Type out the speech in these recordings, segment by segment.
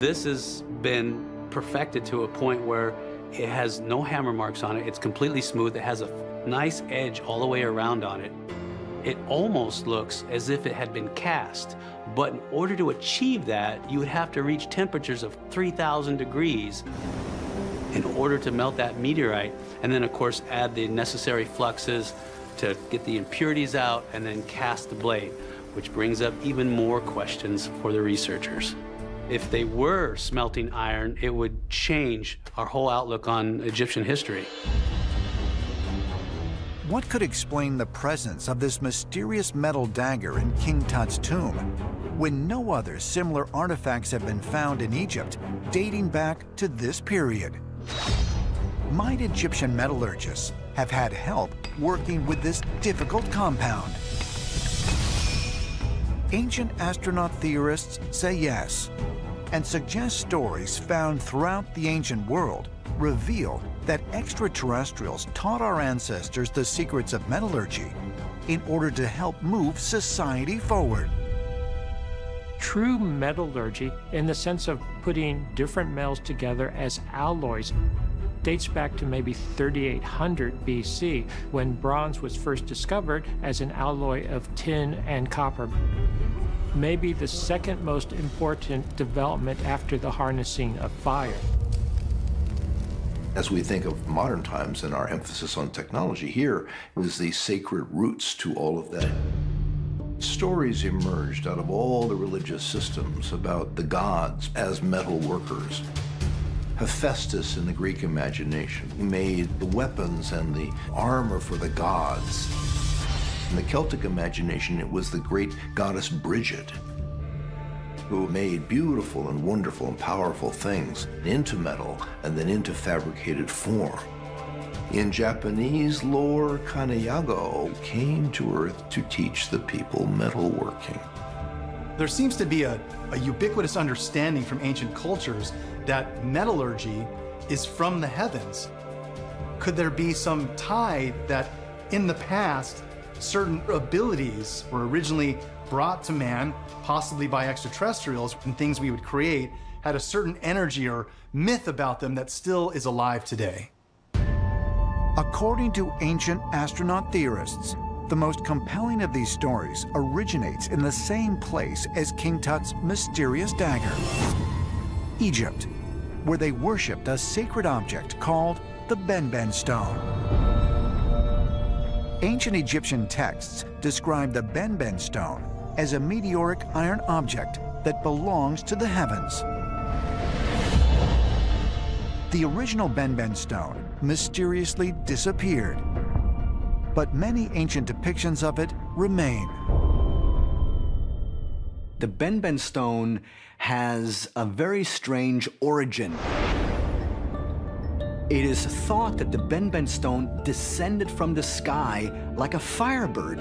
This has been perfected to a point where it has no hammer marks on it. It's completely smooth. It has a nice edge all the way around on it. It almost looks as if it had been cast. But in order to achieve that, you would have to reach temperatures of 3,000 degrees in order to melt that meteorite. And then, of course, add the necessary fluxes to get the impurities out and then cast the blade, which brings up even more questions for the researchers. If they were smelting iron, it would change our whole outlook on Egyptian history. What could explain the presence of this mysterious metal dagger in King Tut's tomb, when no other similar artifacts have been found in Egypt dating back to this period? Might Egyptian metallurgists have had help working with this difficult compound? Ancient astronaut theorists say yes, and suggest stories found throughout the ancient world reveal that extraterrestrials taught our ancestors the secrets of metallurgy in order to help move society forward. True metallurgy, in the sense of putting different metals together as alloys, dates back to maybe 3800 BC, when bronze was first discovered as an alloy of tin and copper. Maybe the second most important development after the harnessing of fire. As we think of modern times and our emphasis on technology, here is the sacred roots to all of that. Stories emerged out of all the religious systems about the gods as metal workers. Hephaestus in the Greek imagination made the weapons and the armor for the gods. In the Celtic imagination, it was the great goddess Bridget, who made beautiful and wonderful and powerful things into metal and then into fabricated form. In Japanese lore, Kanayago came to Earth to teach the people metalworking. There seems to be a ubiquitous understanding from ancient cultures that metallurgy is from the heavens. Could there be some tie that in the past, certain abilities were originally brought to man, possibly by extraterrestrials, and things we would create had a certain energy or myth about them that still is alive today? According to ancient astronaut theorists, the most compelling of these stories originates in the same place as King Tut's mysterious dagger, Egypt, where they worshipped a sacred object called the Benben stone. Ancient Egyptian texts describe the Benben stone as a meteoric iron object that belongs to the heavens. The original Benben stone mysteriously disappeared, but many ancient depictions of it remain. The Benben stone has a very strange origin. It is thought that the Benben stone descended from the sky like a firebird.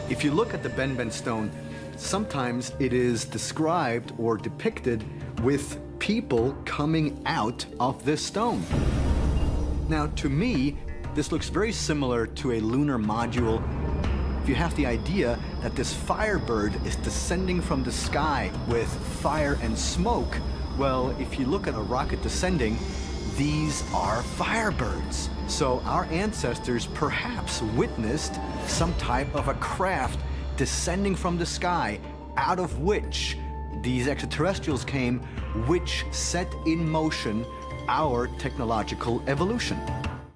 If you look at the Benben stone, sometimes it is described or depicted with people coming out of this stone. Now, to me, this looks very similar to a lunar module. If you have the idea that this firebird is descending from the sky with fire and smoke, well, if you look at a rocket descending, these are firebirds. So our ancestors perhaps witnessed some type of a craft descending from the sky, out of which these extraterrestrials came, which set in motion our technological evolution.